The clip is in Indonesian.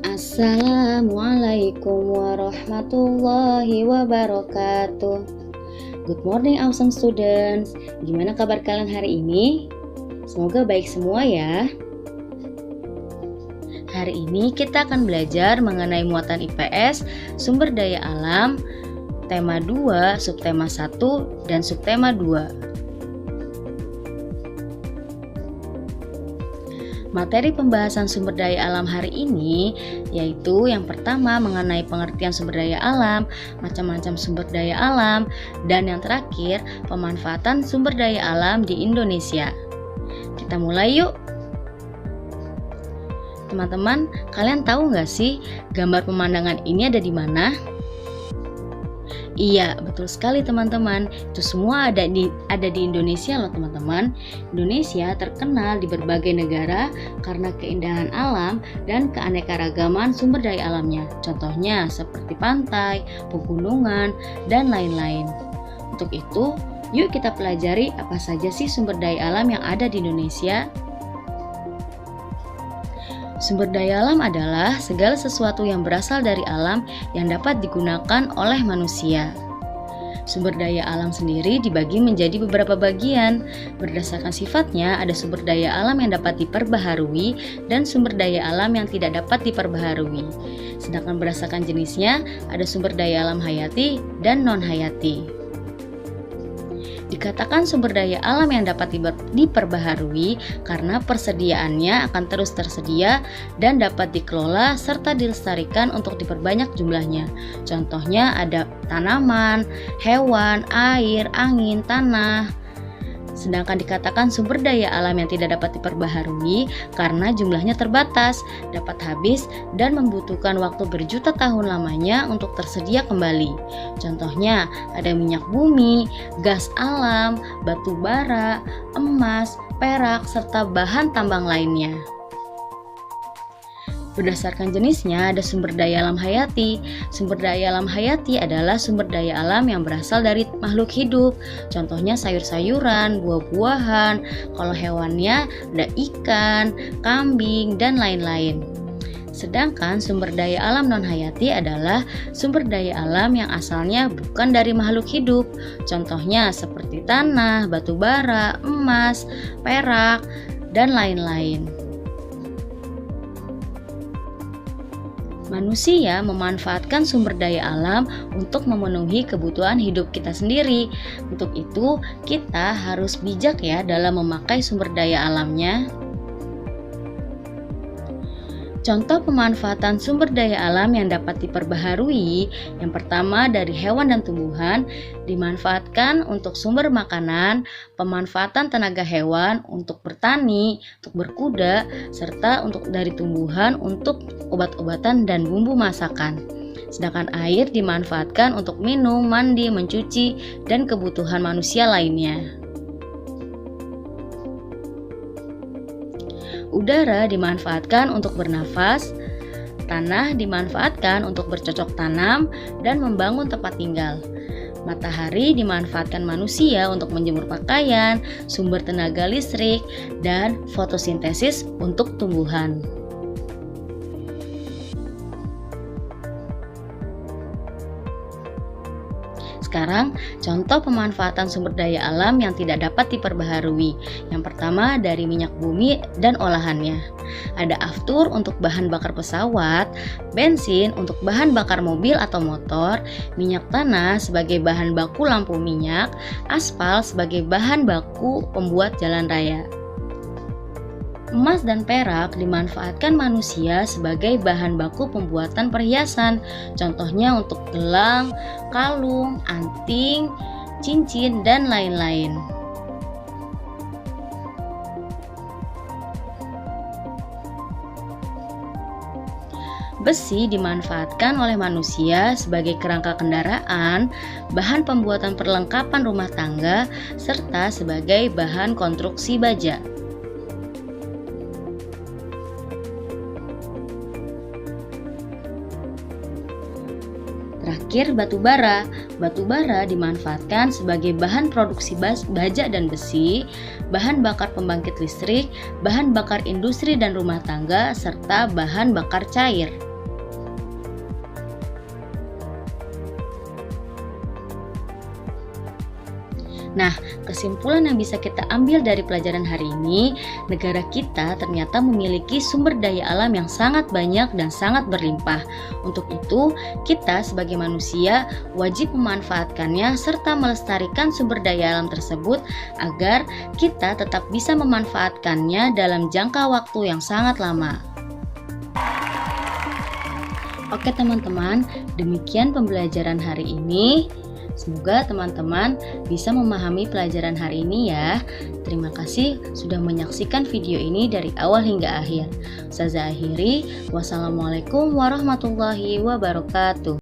Assalamualaikum warahmatullahi wabarakatuh. Good morning awesome students. Gimana kabar kalian hari ini? Semoga baik semua ya. Hari ini kita akan belajar mengenai muatan IPS, sumber daya alam, tema 2, subtema 1, dan subtema 2. Materi pembahasan sumber daya alam hari ini yaitu yang pertama mengenai pengertian sumber daya alam, macam-macam sumber daya alam, dan yang terakhir pemanfaatan sumber daya alam di Indonesia. Kita mulai yuk. Teman-teman, kalian tahu nggak sih gambar pemandangan ini ada di mana? Iya, betul sekali teman-teman. Itu semua ada di Indonesia loh teman-teman. Indonesia terkenal di berbagai negara karena keindahan alam dan keanekaragaman sumber daya alamnya. Contohnya seperti pantai, pegunungan, dan lain-lain. Untuk itu, yuk kita pelajari apa saja sih sumber daya alam yang ada di Indonesia. Sumber daya alam adalah segala sesuatu yang berasal dari alam yang dapat digunakan oleh manusia. Sumber daya alam sendiri dibagi menjadi beberapa bagian. Berdasarkan sifatnya, ada sumber daya alam yang dapat diperbaharui dan sumber daya alam yang tidak dapat diperbaharui. Sedangkan berdasarkan jenisnya, ada sumber daya alam hayati dan non-hayati. Dikatakan sumber daya alam yang dapat diperbaharui karena persediaannya akan terus tersedia dan dapat dikelola serta dilestarikan untuk diperbanyak jumlahnya. Contohnya ada tanaman, hewan, air, angin, tanah. Sedangkan dikatakan sumber daya alam yang tidak dapat diperbaharui karena jumlahnya terbatas, dapat habis, dan membutuhkan waktu berjuta tahun lamanya untuk tersedia kembali. Contohnya ada minyak bumi, gas alam, batu bara, emas, perak, serta bahan tambang lainnya. Berdasarkan jenisnya ada sumber daya alam hayati. Sumber daya alam hayati adalah sumber daya alam yang berasal dari makhluk hidup. Contohnya sayur-sayuran, buah-buahan. Kalau hewannya ada ikan, kambing, dan lain-lain. Sedangkan sumber daya alam non-hayati adalah sumber daya alam yang asalnya bukan dari makhluk hidup. Contohnya seperti tanah, batu bara, emas, perak, dan lain-lain. Manusia memanfaatkan sumber daya alam untuk memenuhi kebutuhan hidup kita sendiri. Untuk itu, kita harus bijak ya dalam memakai sumber daya alamnya. Contoh pemanfaatan sumber daya alam yang dapat diperbaharui, yang pertama dari hewan dan tumbuhan, dimanfaatkan untuk sumber makanan, pemanfaatan tenaga hewan untuk bertani, untuk berkuda, serta untuk dari tumbuhan untuk obat-obatan dan bumbu masakan. Sedangkan air dimanfaatkan untuk minum, mandi, mencuci, dan kebutuhan manusia lainnya. Udara dimanfaatkan untuk bernafas, tanah dimanfaatkan untuk bercocok tanam dan membangun tempat tinggal. Matahari dimanfaatkan manusia untuk menjemur pakaian, sumber tenaga listrik, dan fotosintesis untuk tumbuhan. Sekarang, contoh pemanfaatan sumber daya alam yang tidak dapat diperbaharui. Yang pertama dari minyak bumi dan olahannya. Ada aftur untuk bahan bakar pesawat, bensin untuk bahan bakar mobil atau motor, minyak tanah sebagai bahan baku lampu minyak, aspal sebagai bahan baku pembuat jalan raya. Emas dan perak dimanfaatkan manusia sebagai bahan baku pembuatan perhiasan. Contohnya untuk gelang, kalung, anting, cincin, dan lain-lain. Besi dimanfaatkan oleh manusia sebagai kerangka kendaraan, bahan pembuatan perlengkapan rumah tangga, serta sebagai bahan konstruksi baja. Terakhir, batu bara. Batu bara dimanfaatkan sebagai bahan produksi baja dan besi, bahan bakar pembangkit listrik, bahan bakar industri dan rumah tangga, serta bahan bakar cair. Nah, kesimpulan yang bisa kita ambil dari pelajaran hari ini, negara kita ternyata memiliki sumber daya alam yang sangat banyak dan sangat berlimpah. Untuk itu, kita sebagai manusia wajib memanfaatkannya serta melestarikan sumber daya alam tersebut agar kita tetap bisa memanfaatkannya dalam jangka waktu yang sangat lama. Oke teman-teman, demikian pembelajaran hari ini. Semoga teman-teman bisa memahami pelajaran hari ini ya. Terima kasih sudah menyaksikan video ini dari awal hingga akhir. Ustazah akhiri, wassalamualaikum warahmatullahi wabarakatuh.